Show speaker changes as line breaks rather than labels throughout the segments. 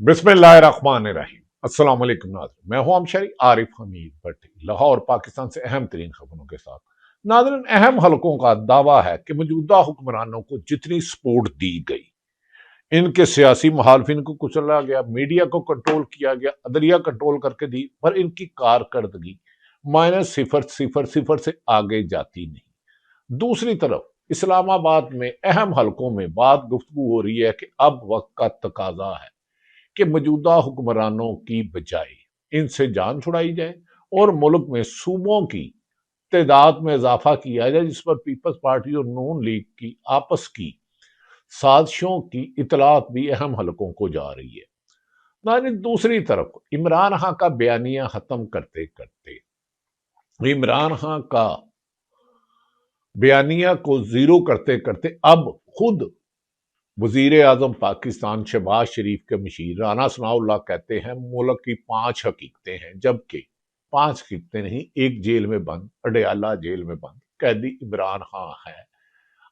बिस्मिल्लाहिर्रहमानिर्रहीम। अस्सलाम वालेकुम नाज़रीन, मैं हूं अमशरी आरिफ हमीद भट्टी, लाहौर पाकिस्तान से अहम तरीन खबरों के साथ। नाज़रीन, अहम हलकों का दावा है कि मौजूदा हुक्मरानों को जितनी सपोर्ट दी गई, इनके सियासी मुखालफिन को कुचला गया, मीडिया को कंट्रोल किया गया, अदलिया कंट्रोल करके दी, पर इनकी कारकर्दगी माइनस सिफर सिफर सिफर से आगे जाती नहीं। दूसरी तरफ इस्लामाबाद में अहम हलकों में बात गुफ्तगू हो रही है कि अब वक्त का तकाजा है कि मौजूदा हुक्मरानों की बजाय इनसे जान छुड़ाई जाए और मुल्क में सूबों की तादाद में इजाफा किया जाए, जिस पर पीपल्स पार्टी और नून लीग की आपस की साजिशों की इतलात भी अहम हलकों को जा रही है। नाज़रीन, दूसरी तरफ इमरान खां का बयानिया खत्म करते करते, इमरान खां का बयानिया को जीरो करते करते अब खुद वजीर आजम पाकिस्तान शहबाज शरीफ के मशीर राना सनाउल्लाह कहते हैं मुल्क की 5 हकीकतें हैं, जबकि 5 हकीकतें नहीं, एक जेल में बंद, अडयाला जेल में बंद कैदी इमरान खां है।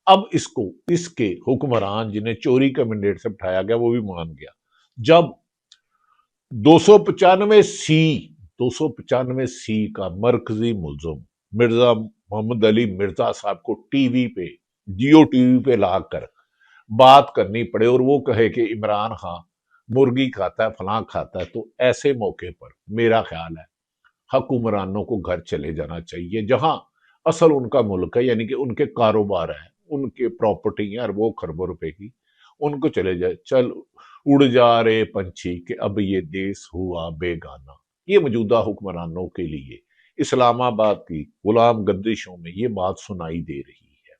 अब इसको इसके हुक्मरान जिन्हें चोरी का मैंडेट से बिठाया गया वो भी मान गया। जब 295 सी का मरकजी मुल्जिम मिर्जा मोहम्मद अली मिर्जा साहब को टीवी पे, जियो टीवी पे लाकर बात करनी पड़े और वो कहे कि इमरान खां मुर्गी खाता है, फलां खाता है, तो ऐसे मौके पर मेरा ख्याल है हुक्मरानों को घर चले जाना चाहिए, जहां असल उनका मुल्क है, यानी कि उनके कारोबार है, उनके प्रॉपर्टी है अरबों खरबों रुपए की, उनको चले जाए। चल उड़ जा रे पंछी कि अब ये देश हुआ बेगाना। ये मौजूदा हुक्मरानों के लिए इस्लामाबाद की गुलाम गर्दिशों में ये बात सुनाई दे रही है।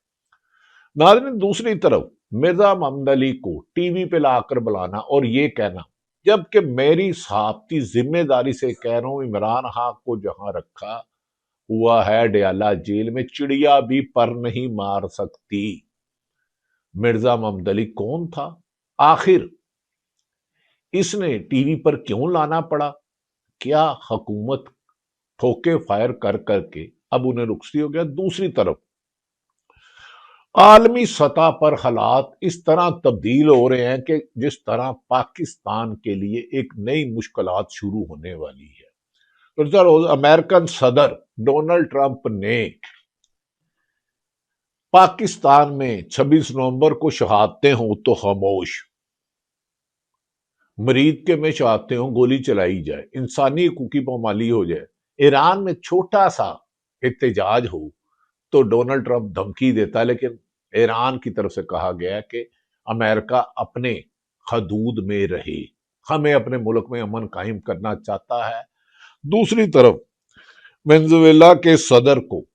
नाज़रीन, दूसरी तरफ मिर्जा मोहम्मद अली को टीवी पे लाकर बुलाना और ये कहना, जबकि मेरी साहबती जिम्मेदारी से कह रहा हूं, इमरान खां को जहां रखा हुआ है डयाला जेल में, चिड़िया भी पर नहीं मार सकती। मिर्जा मोहम्मद अली कौन था आखिर? इसने टीवी पर क्यों लाना पड़ा? क्या हुकूमत ठोके फायर कर करके अब उन्हें रुखसती हो गया? दूसरी तरफ आलमी सतह पर हालात इस तरह तब्दील हो रहे हैं कि जिस तरह पाकिस्तान के लिए एक नई मुश्किलात शुरू होने वाली है। तो चलो, अमेरिकन सदर डोनाल्ड ट्रंप ने पाकिस्तान में 26 नवंबर को शहादतें हों तो खामोश, मरीद के में शहादतें हों गोली चलाई जाए, इंसानी हकूक की पामाली हो जाए, ईरान में छोटा सा एहतजाज हो तो डोनाल्ड ट्रंप धमकी देता है। लेकिन ईरान की तरफ से कहा गया कि अमेरिका अपने हदूद में रहे, हमें अपने मुल्क में अमन कायम करना चाहता है। दूसरी तरफ वेनेजुएला के सदर को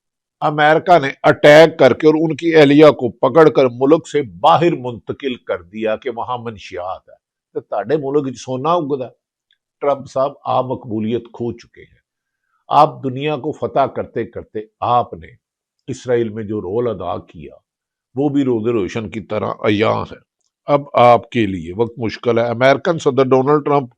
अमेरिका ने अटैक करके और उनकी एहलिया को पकड़कर मुल्क से बाहर मुंतकिल कर दिया कि वहां मनशियात है। तो ताड़े मुल्क सोना उगदा। ट्रंप साहब, आप मकबूलियत खो चुके हैं। आप दुनिया को फतह करते करते आपने इसराइल में जो रोल अदा किया वो भी रोज़े रोशन की तरह अयां है। अब आपके लिए वक्त मुश्किल है। अमेरिकन सदर डोनाल्ड ट्रंप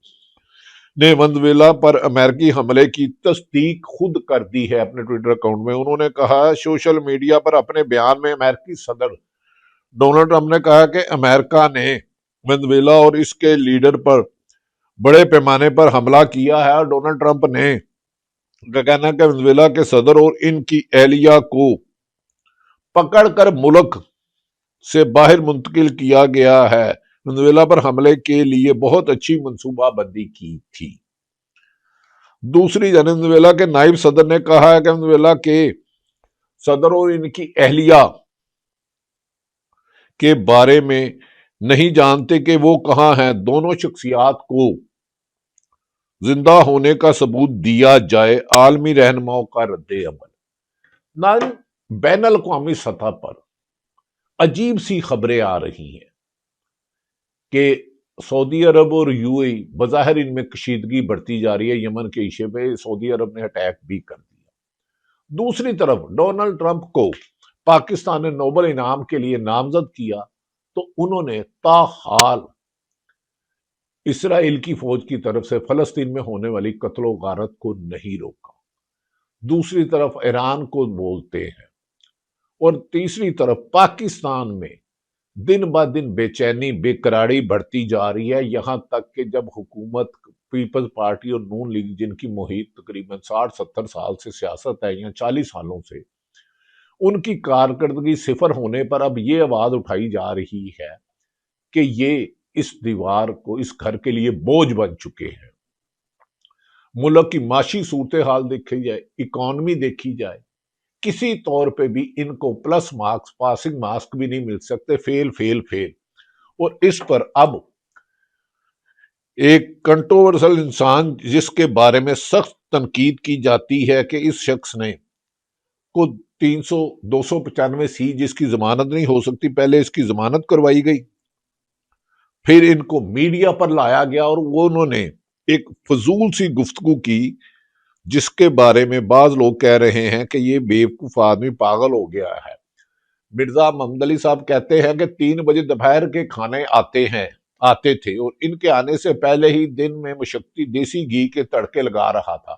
ने वेनेजुएला पर अमेरिकी हमले की तस्दीक खुद कर दी है अपने ट्विटर अकाउंट में। उन्होंने कहा, सोशल मीडिया पर अपने बयान में अमेरिकी सदर डोनाल्ड ट्रंप ने कहा कि अमेरिका ने वेनेजुएला और इसके लीडर पर बड़े पैमाने पर हमला किया है और डोनाल्ड ट्रंप ने का कहना है कि वेनेजुएला के सदर और इनकी एहलिया को पकड़कर मुल्क से बाहर मुंतकिल किया गया है। वेनेजुएला पर हमले के लिए बहुत अच्छी मंसूबाबंदी की थी। दूसरी जानब वेनेजुएला के नायब सदर ने कहा है कि वेनेजुएला के सदर और इनकी एहलिया के बारे में नहीं जानते कि वो कहां हैं। दोनों शख्सियात को जिंदा होने का सबूत दिया जाए। आलमी रहनुमाओं का रद्द अमल। नाज़रीन, बैन अल-अक़वामी सतह पर अजीब सी खबरें आ रही हैं कि सऊदी अरब और यूएई बज़ाहिर इनमें कशीदगी बढ़ती जा रही है। यमन के इशे पे सऊदी अरब ने अटैक भी कर दिया। दूसरी तरफ डोनाल्ड ट्रंप को पाकिस्तान ने नोबल इनाम के लिए नामजद किया तो उन्होंने ताहाल इसराइल की फौज की तरफ से फलस्तीन में होने वाली कत्लो गारत को नहीं रोका। दूसरी तरफ ईरान को बोलते हैं और तीसरी तरफ पाकिस्तान में دن بہ دن بے چینی بے قراری بڑھتی جا رہی ہے، یہاں تک کہ جب حکومت پیپلز پارٹی اور نون لیگ جن کی محیط تقریباً 60-70 سال سے سیاست ہے یا 40 سالوں سے، ان کی کارکردگی صفر ہونے پر اب یہ آواز اٹھائی جا رہی ہے کہ یہ اس دیوار کو اس گھر کے لیے بوجھ بن چکے ہیں۔ ملک کی معاشی صورتحال دیکھی جائے، اکانومی دیکھی جائے، کسی طور پہ بھی ان کو پلس مارکس پاسنگ مارکس بھی نہیں مل سکتے، فیل فیل فیل۔ اور اس پر اب ایک کنٹروورسل انسان جس کے بارے میں سخت تنقید کی جاتی ہے کہ اس شخص نے کو 295 جس کی ضمانت نہیں ہو سکتی، پہلے اس کی ضمانت کروائی گئی، پھر ان کو میڈیا پر لایا گیا اور وہ انہوں نے ایک فضول سی گفتگو کی جس کے بارے میں بعض لوگ کہہ رہے ہیں کہ یہ بیوقوف آدمی پاگل ہو گیا ہے۔ مرزا محمد علی صاحب کہتے ہیں کہ 3 بجے دوپہر کے کھانے آتے تھے اور ان کے آنے سے پہلے ہی دن میں مشقتی دیسی گھی کے تڑکے لگا رہا تھا۔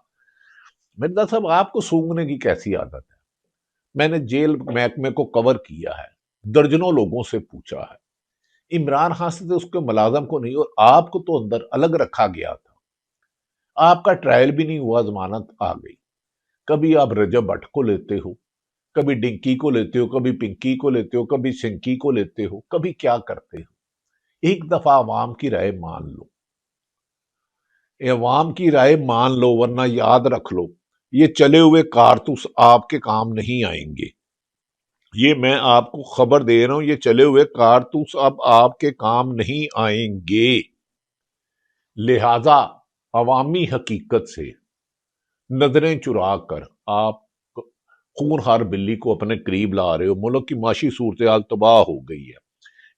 مرزا صاحب آپ کو سونگنے کی کیسی عادت ہے؟ میں نے جیل محکمے کو کور کیا ہے، درجنوں لوگوں سے پوچھا ہے، عمران خان سے اس کے ملازم کو نہیں، اور آپ کو تو اندر الگ رکھا گیا تھا، آپ کا ٹرائل بھی نہیں ہوا، ضمانت آ گئی۔ کبھی آپ رجب بھٹ کو لیتے ہو، کبھی ڈنکی کو لیتے ہو، کبھی پنکی کو لیتے ہو، کبھی سنکی کو لیتے ہو، کبھی کیا کرتے ہو؟ ایک دفعہ عوام کی رائے مان لو، عوام کی رائے مان لو، ورنہ یاد رکھ لو یہ چلے ہوئے کارتوس آپ کے کام نہیں آئیں گے۔ یہ میں آپ کو خبر دے رہا ہوں، یہ چلے ہوئے کارتوس اب آپ کے کام نہیں آئیں گے۔ لہذا عوامی حقیقت سے نظریں چرا کر آپ خونخوار بلی کو اپنے قریب لا رہے ہو۔ ملک کی معاشی صورتحال تباہ ہو گئی ہے۔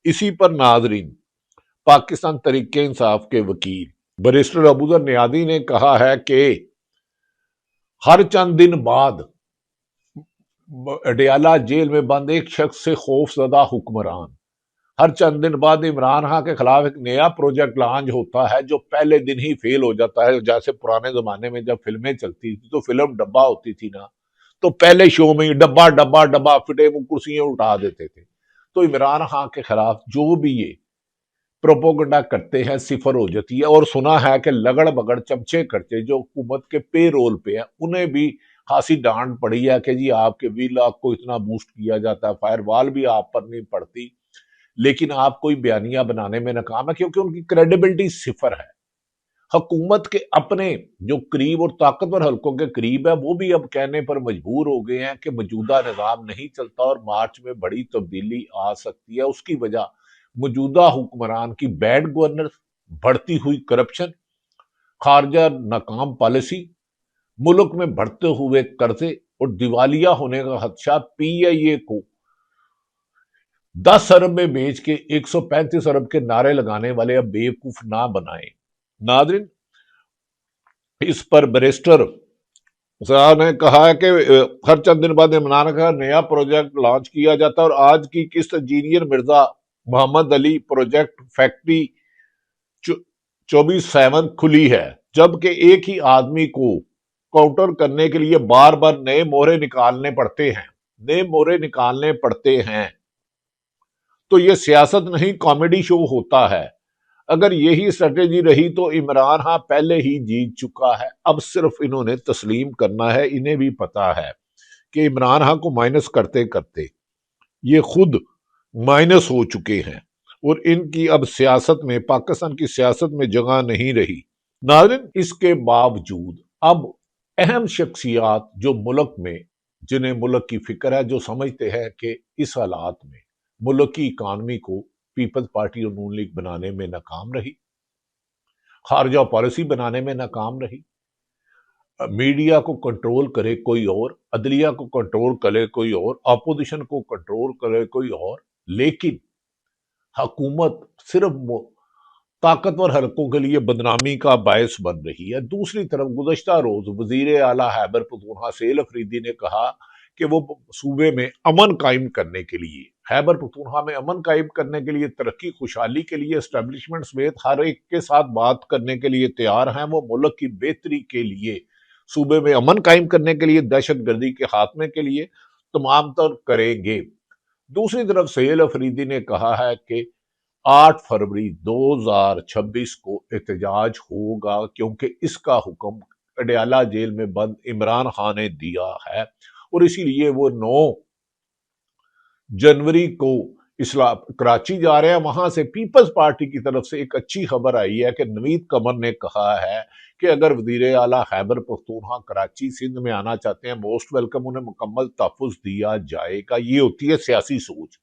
اسی پر ناظرین، پاکستان تحریک انصاف کے وکیل بیرسٹر ابوذر نیازی نے کہا ہے کہ ہر چند دن بعد اڈیالہ جیل میں بند ایک شخص سے خوف زدہ حکمران، ہر چند دن بعد عمران خان کے خلاف ایک نیا پروجیکٹ لانچ ہوتا ہے جو پہلے دن ہی فیل ہو جاتا ہے۔ جیسے پرانے زمانے میں جب فلمیں چلتی تھی تو فلم ڈبہ ہوتی تھی نا، تو پہلے شو میں ڈبہ ڈبہ ڈبہ فٹے وہ کرسیاں اٹھا دیتے تھے۔ تو عمران خان کے خلاف جو بھی یہ پروپوگنڈا کرتے ہیں صفر ہو جاتی ہے۔ اور سنا ہے کہ لگڑ بگڑ چمچے کرتے جو حکومت کے پے رول پہ ہیں، انہیں بھی خاصی ڈانٹ پڑی ہے کہ جی آپ کے ویلا کو اتنا بوسٹ کیا جاتا ہے، فائر وال بھی آپ پر نہیں پڑتی، لیکن آپ کوئی بیانیہ بنانے میں ناکام ہے کیونکہ ان کی کریڈیبلٹی صفر ہے۔ حکومت کے اپنے جو قریب اور طاقتور حلقوں کے قریب ہے وہ بھی اب کہنے پر مجبور ہو گئے ہیں کہ موجودہ نظام نہیں چلتا اور مارچ میں بڑی تبدیلی آ سکتی ہے۔ اس کی وجہ موجودہ حکمران کی بیڈ گورننس، بڑھتی ہوئی کرپشن، خارجہ ناکام پالیسی، ملک میں بڑھتے ہوئے قرضے اور دیوالیہ ہونے کا خدشہ۔ پی آئی اے کو 10 ارب میں بیچ کے 135 ارب کے نعرے لگانے والے اب بیوقوف نہ بنائیں۔ ناظرین، اس پر بیرسٹر صاحب نے کہا ہے کہ ہر چند دن بعد عمران کا نیا پروجیکٹ لانچ کیا جاتا ہے اور آج کی قسط انجینئر مرزا محمد علی پروجیکٹ فیکٹری 24/7 کھلی ہے، جبکہ ایک ہی آدمی کو کاؤنٹر کرنے کے لیے بار بار نئے مورے نکالنے پڑتے ہیں۔ تو یہ سیاست نہیں، کامیڈی شو ہوتا ہے۔ اگر یہی اسٹریٹجی رہی تو عمران خان پہلے ہی جیت چکا ہے۔ اب صرف انہوں نے تسلیم کرنا ہے۔ انہیں بھی پتا ہے کہ عمران خان کو مائنس کرتے کرتے یہ خود مائنس ہو چکے ہیں اور ان کی اب سیاست میں، پاکستان کی سیاست میں جگہ نہیں رہی۔ ناظرین، اس کے باوجود اب اہم شخصیات جو ملک میں، جنہیں ملک کی فکر ہے، جو سمجھتے ہیں کہ اس حالات میں ملک کی اکانومی کو پیپلز پارٹی اور نون لیگ بنانے میں ناکام رہی، خارجہ پالیسی بنانے میں ناکام رہی، میڈیا کو کنٹرول کرے کوئی اور، عدلیہ کو کنٹرول کرے کوئی اور، اپوزیشن کو کنٹرول کرے کوئی اور، لیکن حکومت صرف طاقتور حلقوں کے لیے بدنامی کا باعث بن رہی ہے۔ دوسری طرف گزشتہ روز وزیر اعلیٰ خیبر پختونخوا سہیل افریدی نے کہا کہ وہ صوبے میں امن قائم کرنے کے لیے، خیبر پختونخوا میں امن قائم کرنے کے لیے، ترقی خوشحالی کے لیے، اسٹیبلشمنٹ سمیت ہر ایک کے ساتھ بات کرنے کے لیے تیار ہیں۔ وہ ملک کی بہتری کے لیے، صوبے میں امن قائم کرنے کے لیے، دہشت گردی کے خاتمے کے لیے تمام طور کریں گے۔ दूसरी तरफ सहेल अफरीदी ने कहा है कि 8 फरवरी 2026 को एहतजाज होगा, क्योंकि इसका हुक्म अडयाला जेल में बंद इमरान खान ने दिया है, और इसीलिए वो 9 जनवरी को कराची जा रहे हैं। वहां से पीपल्स पार्टी की तरफ से एक अच्छी खबर आई है कि नवीद कमर ने कहा है कि अगर वजीर आला खैबर पख्तूनख्वा कराची सिंध में आना चाहते हैं, मोस्ट वेलकम, उन्हें मुकम्मल तहफ़्फ़ुज़ दिया जाएगा। ये होती है सियासी सोच।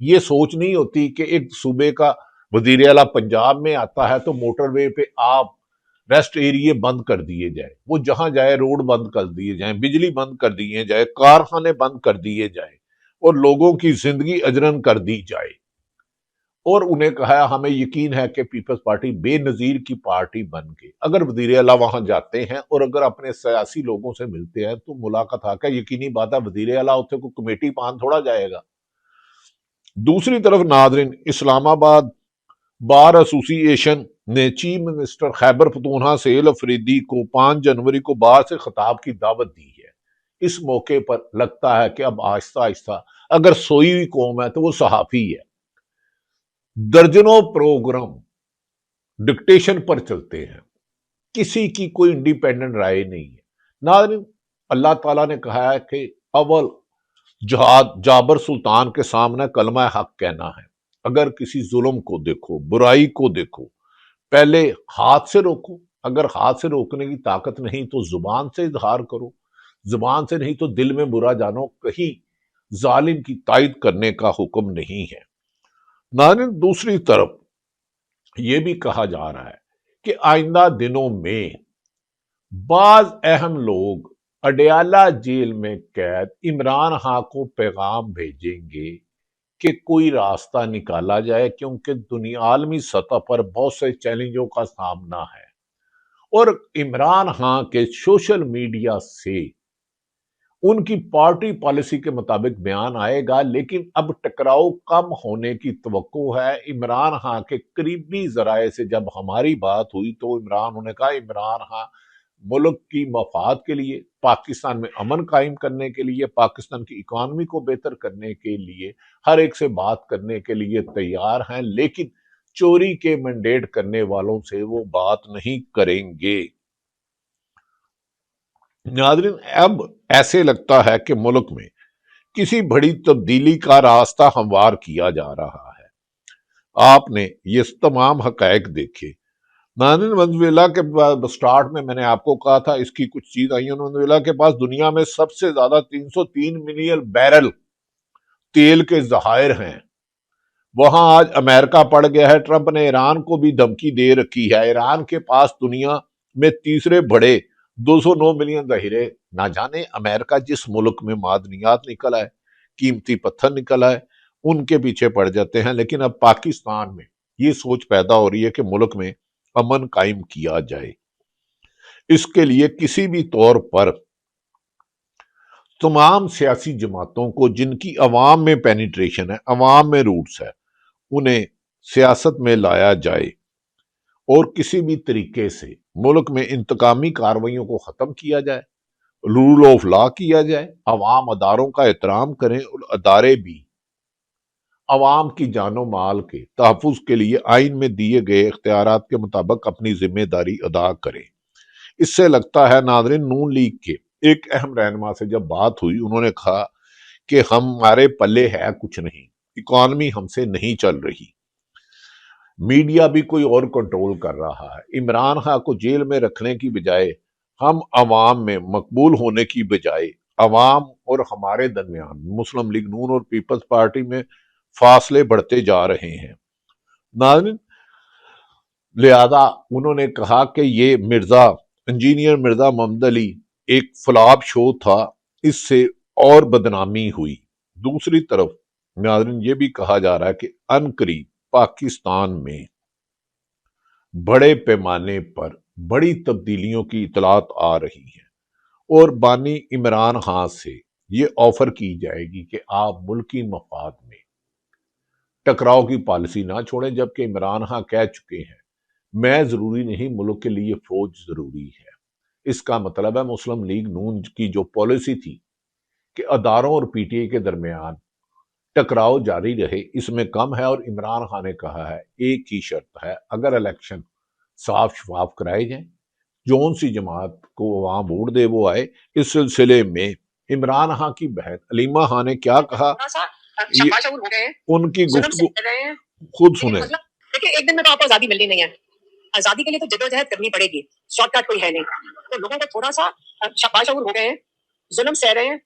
ये सोच नहीं होती कि एक सूबे का वजीर आला पंजाब में आता है तो मोटरवे पे आप रेस्ट एरिया बंद कर दिए जाए, वो जहां जाए रोड बंद कर दिए जाए, बिजली बंद कर दिए जाए, कारखाने बंद कर दिए जाए, और लोगों की जिंदगी अजरन कर दी जाए। और उन्हें कहा हमें यकीन है कि पीपल्स पार्टी बेनजीर की पार्टी बन के अगर वजीर आला वहां जाते हैं और अगर अपने सियासी लोगों से मिलते हैं तो मुलाकात आकर यकीनी बात है वजीर आला उत्थे को कमेटी पान थोड़ा जाएगा। दूसरी तरफ नादरीन, इस्लामाबाद बार एसोसिएशन ने चीफ मिनिस्टर खैबर पख्तूनख्वा सहेल अफरीदी को 5 जनवरी को बार से खिताब की दावत दी है। इस मौके पर लगता है कि अब आहिस्ता आहिस्ता अगर सोई हुई कौम है तो वो सहाफी है। दर्जनों प्रोग्राम डिक्टेशन पर चलते हैं, किसी की कोई इंडिपेंडेंट राय नहीं है। नाज़रीन, अल्लाह ताला ने कहा है कि अव्वल जहाद जाबर सुल्तान के सामने कलमा हक कहना है। अगर किसी जुल्म को देखो, बुराई को देखो, पहले हाथ से रोको। अगर हाथ से रोकने की ताकत नहीं तो जुबान से इजहार करो, जुबान से नहीं तो दिल में बुरा जानो। कहीं जालिम की तायद करने का हुक्म नहीं है। नाज़रीन, दूसरी तरफ यह भी कहा जा रहा है कि आइंदा दिनों में बाज अहम लोग अडयाला जेल में कैद इमरान खान को पैगाम भेजेंगे कि कोई रास्ता निकाला जाए, क्योंकि दुनिया आलमी सतह पर बहुत से चैलेंजों का सामना है और इमरान खान के सोशल मीडिया से उनकी पार्टी पॉलिसी के मुताबिक बयान आएगा। लेकिन अब टकराव कम होने की तवक्को है। इमरान खान के करीबी जराए से जब हमारी बात हुई तो इमरान ने कहा इमरान खान मुल्क की मफाद के लिए, पाकिस्तान में अमन कायम करने के लिए, पाकिस्तान की इकॉनमी को बेहतर करने के लिए हर एक से बात करने के लिए तैयार हैं, लेकिन चोरी के मैंडेट करने वालों से वो बात नहीं करेंगे। नाज़रीन, अब ऐसे लगता है कि मुल्क में किसी बड़ी तब्दीली का रास्ता हमवार किया जा रहा है। आपने ये तमाम हकायक देखे। नाज़रीन, वेनेजुएला के स्टार्ट में मैंने आपको कहा था इसकी कुछ चीज आई है। वेनेजुएला के पास दुनिया में सबसे ज्यादा 303 मिलियन बैरल तेल के जखायर हैं। वहां आज अमेरिका पड़ गया है। ट्रंप ने ईरान को भी धमकी दे रखी है। ईरान के पास दुनिया में तीसरे बड़े 209 मिलियन जहीरे। ना जाने अमेरिका जिस मुल्क में मादनियात निकल आए, कीमती पत्थर निकल आए, उनके पीछे पड़ जाते हैं। लेकिन अब पाकिस्तान में ये सोच पैदा हो रही है कि मुल्क में अमन कायम किया जाए। इसके लिए किसी भी तौर पर तमाम सियासी जमातों को जिनकी अवाम में पेनिट्रेशन है, अवाम में रूट्स है, उन्हें सियासत में लाया जाए और किसी भी तरीके से मुल्क में इंतकामी कार्रवाइयों को खत्म किया जाए, रूल ऑफ लॉ किया जाए, अवाम अदारों का एहतराम करें और अदारे भी अवाम की जानो माल के तहफ़्फ़ुज़ के लिए आइन में दिए गए इख्तियारात के मुताबिक अपनी जिम्मेदारी अदा करें। इससे लगता है नाज़रीन, नून लीग के एक अहम रहनुमा से जब बात हुई, उन्होंने कहा कि हमारे पल्ले है कुछ नहीं, इकॉनमी हमसे नहीं चल रही, मीडिया भी कोई और कंट्रोल कर रहा है। इमरान खान को जेल में रखने की बजाय हम अवाम में मकबूल होने की बजाय अवाम और हमारे दरमियान मुस्लिम लीग नून और पीपल्स पार्टी में फासले बढ़ते जा रहे हैं। नाज़रीन, लिहाजा उन्होंने कहा कि ये इंजीनियर मिर्जा मोहम्मद अली एक फ्लॉप शो था, इससे और बदनामी हुई। दूसरी तरफ नाज़रीन, ये भी कहा जा रहा है कि अनकरीब पाकिस्तान में बड़े पैमाने पर बड़ी तब्दीलियों की इतलात आ रही है और बानी इमरान खान से ये ऑफर की जाएगी कि आप मुल्की मफाद में टकराव की पॉलिसी ना छोड़ें, जबकि इमरान खान कह चुके हैं मैं जरूरी नहीं, मुल्क के लिए फौज जरूरी है। इसका मतलब है मुस्लिम लीग नून की जो पॉलिसी थी कि अदारों और पीटीआई के दरमियान टकराव जारी रहे इसमें कम है। और इमरान खान ने कहा है एक ही शर्त है, अगर इलेक्शन साफ शफाफ कराए जाएं, जौन सी जमात को वहां वोट दे वो आए। इस सिलसिले में इमरान खान की बहन अलीमा खान ने क्या कहा, ये उनकी गुफ्तगू खुद सुने।
देखिए, एक दिन में तो आपको आजादी मिलनी नहीं है, आजादी के लिए तो जद्दोजहद करनी पड़ेगी, शॉर्टकट कोई है नहीं। तो लोगों को थोड़ा सा बाशऊर हो गए हैं, जुल्म सह रहे हैं,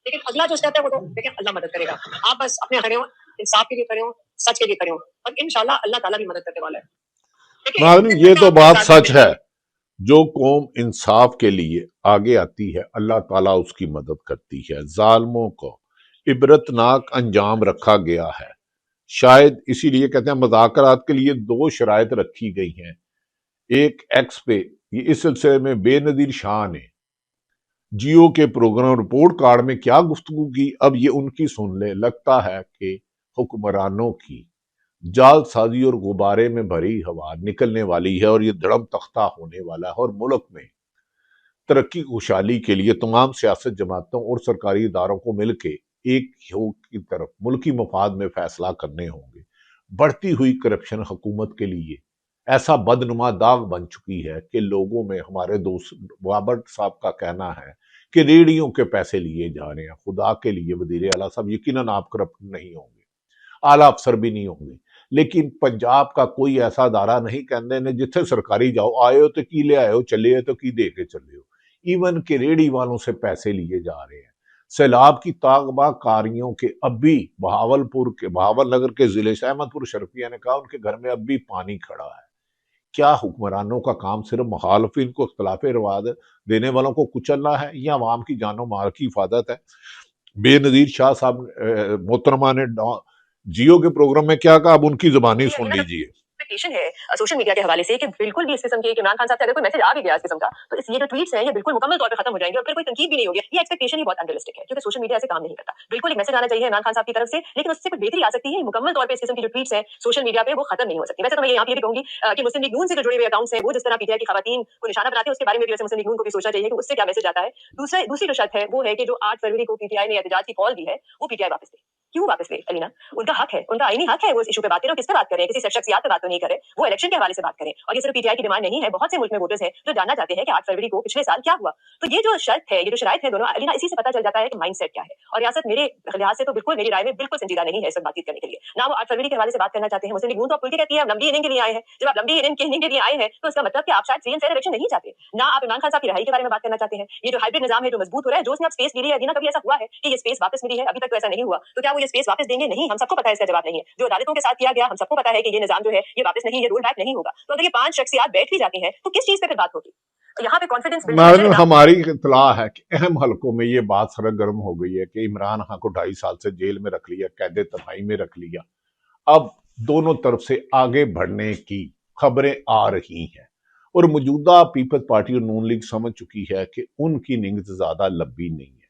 लेकिन अगला जो स्टेप है वो तो देखिए अल्लाह मदद करेगा। आप बस अपने खड़े हो, इंसाफ के लिए खड़े हो, सच के लिए खड़े हो, और इंशाल्लाह अल्लाह ताला भी मदद करने वाला है।
नाज़रीन, ये तो बात सच है, जो कौम इंसाफ के लिए आगे आती है अल्लाह ताला उसकी मदद करती है। जालिमों को इबरतनाक अंजाम रखा गया है। शायद इसीलिए कहते हैं मुज़ाकरात के लिए दो शराइत रखी गई हैं। एक एक्स पे इस सिलसिले में बेनजीर शाह ने जियो के प्रोग्राम रिपोर्ट कार्ड में क्या गुफ्तगू की, अब ये उनकी सुन ले। लगता है कि हुक्मरानों की जालसाजी और गुब्बारे में भरी हवा निकलने वाली है और ये धड़म तख्ता होने वाला है। और मुल्क में तरक्की खुशहाली के लिए तमाम सियासत जमातों और सरकारी इदारों को मिलकर एक की तरफ मुल्की मफाद में फैसला करने होंगे। बढ़ती हुई करप्शन हुकूमत के लिए ऐसा बदनुमा दाग बन चुकी है कि लोगों में, हमारे दोस्त रॉबर्ट साहब का कहना है कि रेडियो के पैसे लिए जा रहे हैं। खुदा के लिए वजीर आला साहब, यकीनन आप करप्ट नहीं होंगे, आला अफसर भी नहीं होंगे, लेकिन पंजाब का कोई ऐसा अदारा नहीं कहते ने जिथे सरकारी जाओ, आए हो तो की ले आए हो, चले हो तो की दे के चले हो। इवन के रेडी वालों से पैसे लिए जा रहे हैं। सैलाब की ताकबा कारियों के अब भी बहावल नगर के जिले से अहमदपुर शरफिया ने कहा उनके घर में अब भी पानी खड़ा है। क्या हुक्मरानों का काम सिर्फ मुखालफिन को इख्तलाफ रवाद देने वालों को कुचलना है या अवाम की जानो माल की हिफाजत है? बेनजीर शाह साहब मोहतरमा ने जियो के प्रोग्राम में क्या कहा, अब उनकी जुबानी सुन लीजिए।
एक्सपेक्टेशन है सोशल मीडिया के हवाले से कि बिल्कुल भी इस किस्म के इमरान खान साहब से अगर कोई मैसेज आ भी गया इस किस्म का, तो ये जो ट्वीट्स हैं ये बिल्कुल मुकम्मल तौर पे खत्म हो जाएंगे और फिर कोई तनकीद भी नहीं होगी। ये एक्सपेक्टेशन ही बहुत अनरियलिस्टिक है, क्योंकि सोशल मीडिया ऐसे काम नहीं करता। बिल्कुल एक मैसेज आना चाहिए इमरान खान साहब की तरफ से, लेकिन उससे कुछ बेहतरी आ सकती है। मुकम्मल तौर पे इस किस्म की जो ट्वीट्स हैं सोशल मीडिया पे वो खत्म नहीं हो सकती। वैसे तो मैं यहाँ पे ये भी कहूंगी कि मुस्लिम लीग नून से जो जुड़े हुए अकाउंट्स हैं वो जिस तरह पीटीआई की खवातीन को निशाना बनाते हैं, उसके बारे में भी वैसे मुस्लिम लीग नून को भी सोचना चाहिए कि उससे क्या मैसेज आता है। दूसरी जो शर्त है वो है कि जो 8 फरवरी को पीटीआई ने एहतजाज की कॉल दी है वो पीटीआई वापस ले। क्यों वापस ले अलीना? उनका हक है, उनका आईनी हक है, वो इस इशू पे बात करें। और किस पे बात करें? किसी शख्सियत पे बात तो नहीं करें, वो इलेक्शन के हवाले से बात करें। और ये सिर्फ पीटीआई की डिमांड नहीं है, बहुत से मुल्क में वोटर्स हैं जो जानना चाहते हैं कि 8 फरवरी को पिछले साल क्या हुआ। तो ये जो शर्त है, ये जो शराइत है दोनों अलीना, इसी से पता चल जाता है कि माइंडसेट क्या है। और रियासत मेरे लिहाज से तो बिल्कुल, मेरी राय में बिल्कुल संजीदा नहीं है इस वक्त बातचीत करने के लिए। ना वो 8 फरवरी के हवाले से बात करना चाहते हैं। मुस्लिम लीग नून तो खुल के कहती है हम लंबी इनिंग के लिए आए हैं। जब आप लंबी इनिंग के लिए आए हैं तो इसका मतलब कि आप शायद फ्री एंड फेयर इलेक्शन नहीं चाहते। ना आप इमरान खान साहब की रिहाई के बारे में बात करना चाहते हैं। ये जो हाइब्रिड निजाम है जो मजबूत हो रहा है, जो उसने अब स्पेस मिली है अलीना, कभी ऐसा हुआ है कि ये स्पेस वापस मिली है? अभी तक तो ऐसा नहीं हुआ। तो क्या वो ये स्पेस वापस देंगे? नहीं, हम सबको पता है इसका जवाब नहीं है। जो अदालतों के साथ किया गया, हम सबको पता है कि ये निजाम जो है ये वापस नहीं, ये रोल बैक नहीं होगा। तो अगर ये 5 शख्सियत बैठ भी जाती हैं तो किस चीज पे फिर बात होगी? तो यहाँ पे कॉन्फिडेंस
हमारी इतला है कि अहम हलकों में ये बात सरगर्म हो गई है कि इमरान खान को 2.5 साल से जेल में रख लिया, कैद तन्हाई में रख लिया। अब दोनों तरफ से आगे बढ़ने की खबरें आ रही हैं और मौजूदा पीपल्स पार्टी और नून लीग समझ चुकी है कि उनकी नींद ज्यादा लंबी नहीं है।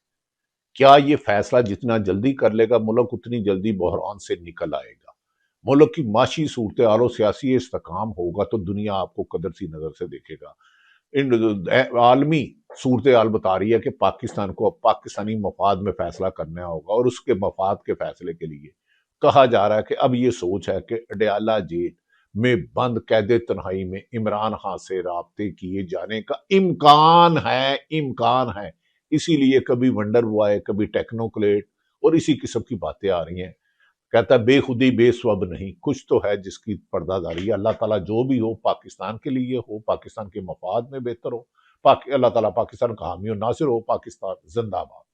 क्या ये फैसला जितना जल्दी कर लेगा मुल्क उतनी जल्दी बहरान से निकल आएगा। मुल्क की माशी सूरत हाल और सियासी इस्तेकाम होगा तो दुनिया आपको कदर सी नजर से देखेगा। आलमी सूरत हाल बता रही है कि पाकिस्तान को अब पाकिस्तानी मफाद में फैसला करना होगा और उसके मफाद के फैसले के लिए कहा जा रहा है कि अब ये सोच है कि अडयाला जेल में बंद कैद तन्हाई में इमरान खान से राब्ते किए जाने का इम्कान है। इसीलिए कभी वंडर बॉय, कभी टेक्नोक्लेट और इसी किस्म की बातें आ रही हैं। कहता है बेखुदी बेस्वब नहीं, कुछ तो है जिसकी पर्दादारी है। अल्लाह ताला जो भी हो पाकिस्तान के लिए हो, पाकिस्तान के मफाद में बेहतर हो। अल्लाह ताला पाकिस्तान का हामी और नासिर हो। पाकिस्तान जिंदाबाद।